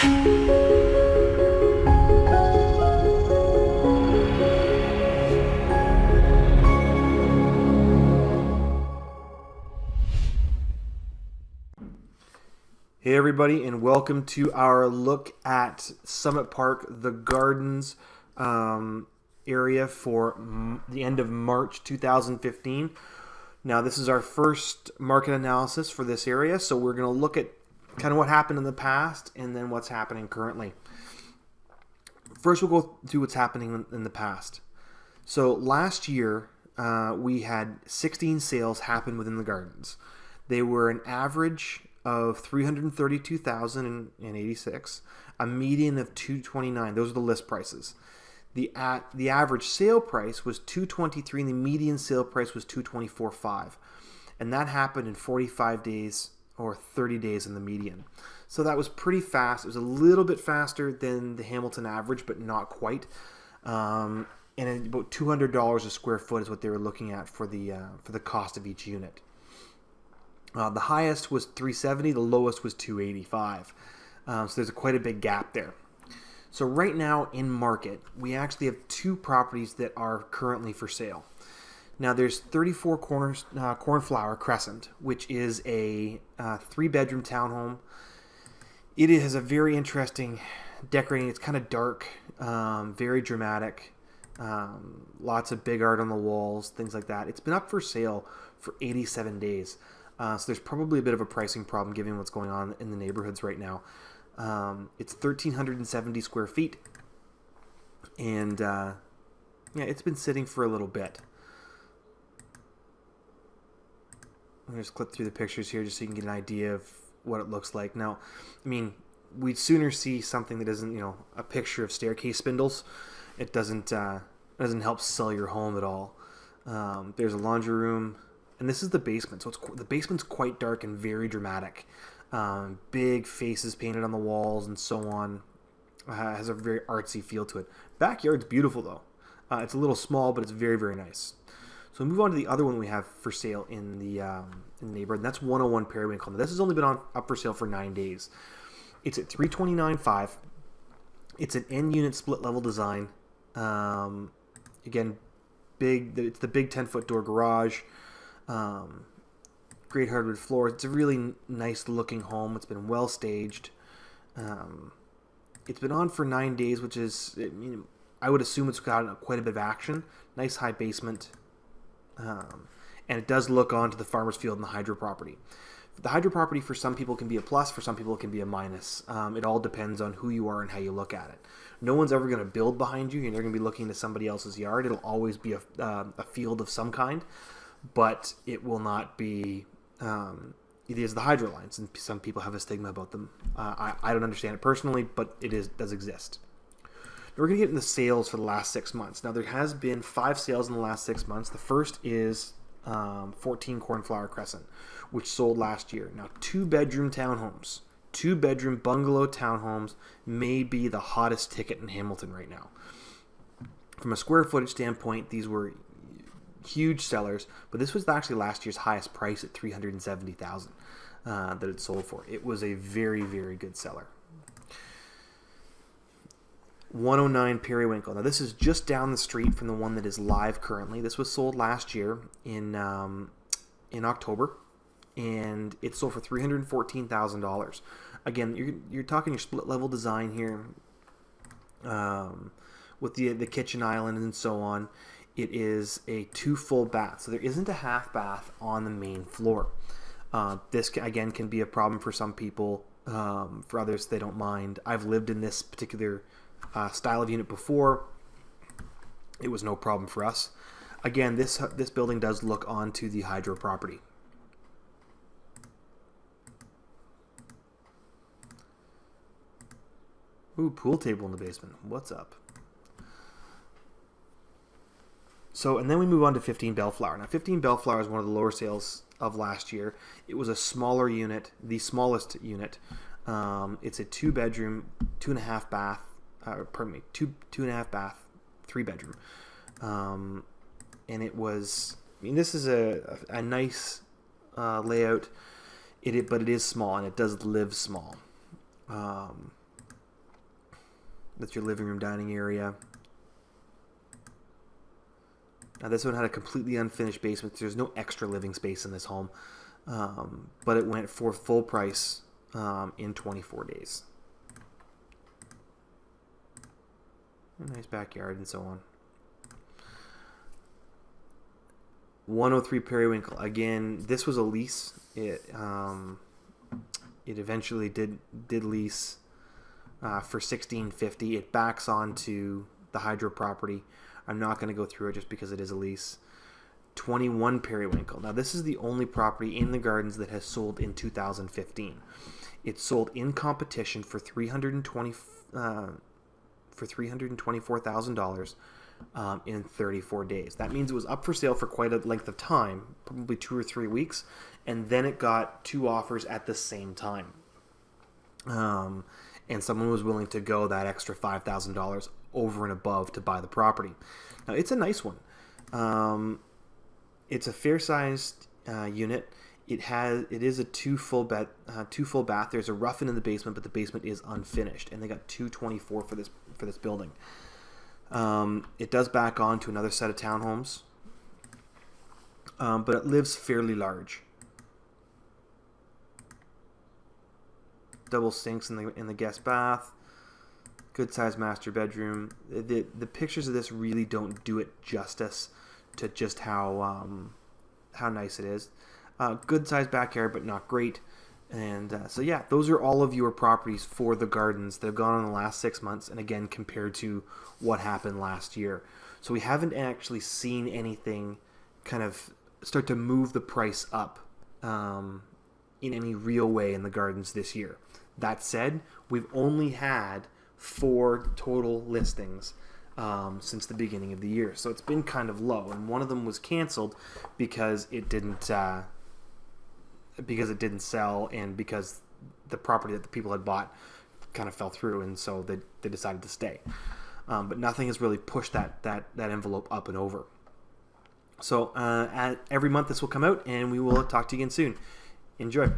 Hey everybody, and welcome to our look at Summit Park, the Gardens area for the end of March 2015. Now this is our first market analysis for this area, so we're going to look at kind of what happened in the past and then what's happening currently. First we'll go through what's happening in the past. So last year we had 16 sales happen within the Gardens. They were an average of 332,086, a median of 229. Those are the list prices. The average sale price was 223, and the median sale price was 224.5, and that happened in 45 days or 30 days in the median. So that was pretty fast. It was a little bit faster than the Hamilton average, but not quite. And about $200 a square foot is what they were looking at for the cost of each unit. The highest was $370, the lowest was $285. So there's quite a big gap there. So right now in market, we actually have two properties that are currently for sale. Now there's 34 Cornflower Crescent, which is a 3-bedroom townhome. It has a very interesting decorating. It's kind of dark, very dramatic, lots of big art on the walls, things like that. It's been up for sale for 87 days. So there's probably a bit of a pricing problem given what's going on in the neighborhoods right now. It's 1,370 square feet, and yeah, it's been sitting for a little bit. I'll just click through the pictures here just so you can get an idea of what it looks like. Now, I mean, we'd sooner see something that isn't, a picture of staircase spindles. It doesn't help sell your home at all. There's a laundry room. And this is the basement, so the basement's quite dark and very dramatic. Big faces painted on the walls and so on. Has a very artsy feel to it. Backyard's beautiful though. It's a little small, but it's very, very nice. So we move on to the other one we have for sale in the neighborhood, and that's 101 Periwinkle. Now, this has only been up for sale for 9 days. It's at $329.5. It's an end-unit split-level design. Again, it's the big 10-foot door garage. Great hardwood floors. It's a really nice looking home. It's been well staged. It's been on for 9 days, which is, I would assume it's got quite a bit of action. Nice high basement, and it does look onto the farmer's field and the hydro property. The hydro property for some people can be a plus, for some people it can be a minus. It all depends on who you are and how you look at it. No one's ever going to build behind you, and they're going to be looking into somebody else's yard. It'll always be a field of some kind. But it will not be, it is the hydro lines, and some people have a stigma about them. I don't understand it personally, but it does exist. Now we're going to get into sales for the last 6 months. Now there has been 5 sales in the last 6 months. The first is 14 Cornflower Crescent, which sold last year. Now 2-bedroom townhomes, 2-bedroom bungalow townhomes may be the hottest ticket in Hamilton right now. From a square footage standpoint, these were huge sellers, but this was actually last year's highest price at $370,000 that it sold for. It was a very, very good seller. 109 Periwinkle. Now this is just down the street from the one that is live currently. This was sold last year in October, and it sold for $314,000. Again, you're talking your split level design here, with the kitchen island and so on. It is a 2 full bath, so there isn't a half bath on the main floor. This, again, can be a problem for some people. For others, they don't mind. I've lived in this particular style of unit before. It was no problem for us. Again, this building does look onto the hydro property. Ooh, pool table in the basement. What's up? So, and then we move on to 15 Bellflower. Now, 15 Bellflower is one of the lower sales of last year. It was a smaller unit, the smallest unit. It's a 2-bedroom, 2.5 bath, two and a half bath, 3-bedroom. And it was, this is a nice layout, but it is small, and it does live small. That's your living room, dining area. Now this one had a completely unfinished basement. There's no extra living space in this home, but it went for full price in 24 days. A nice backyard and so on. 103 Periwinkle. Again, this was a lease. It eventually did lease for $1,650. It backs onto the hydro property. I'm not going to go through it just because it is a lease. 21 Periwinkle. Now this is the only property in the gardens that has sold in 2015. It sold in competition for $324,000 in 34 days. That means it was up for sale for quite a length of time, probably 2 or 3 weeks, and then it got 2 offers at the same time. And someone was willing to go that extra $5,000 over and above to buy the property. Now it's a nice one. It's a fair-sized unit. It is a two full bath. There's a rough-in the basement, but the basement is unfinished, and they got $224 for this building. It does back on to another set of townhomes, but it lives fairly large. Double sinks in the guest bath. Good sized master bedroom. The pictures of this really don't do it justice to just how nice it is. Good sized backyard, but not great. And so yeah, those are all of your properties for the gardens that have gone on in the last 6 months, and again compared to what happened last year. So we haven't actually seen anything kind of start to move the price up in any real way in the gardens this year. That said, we've only had 4 total listings since the beginning of the year, so it's been kind of low. And one of them was canceled because it didn't sell, and because the property that the people had bought kind of fell through, and so they decided to stay. But nothing has really pushed that envelope up and over. So every month this will come out, and we will talk to you again soon. Enjoy.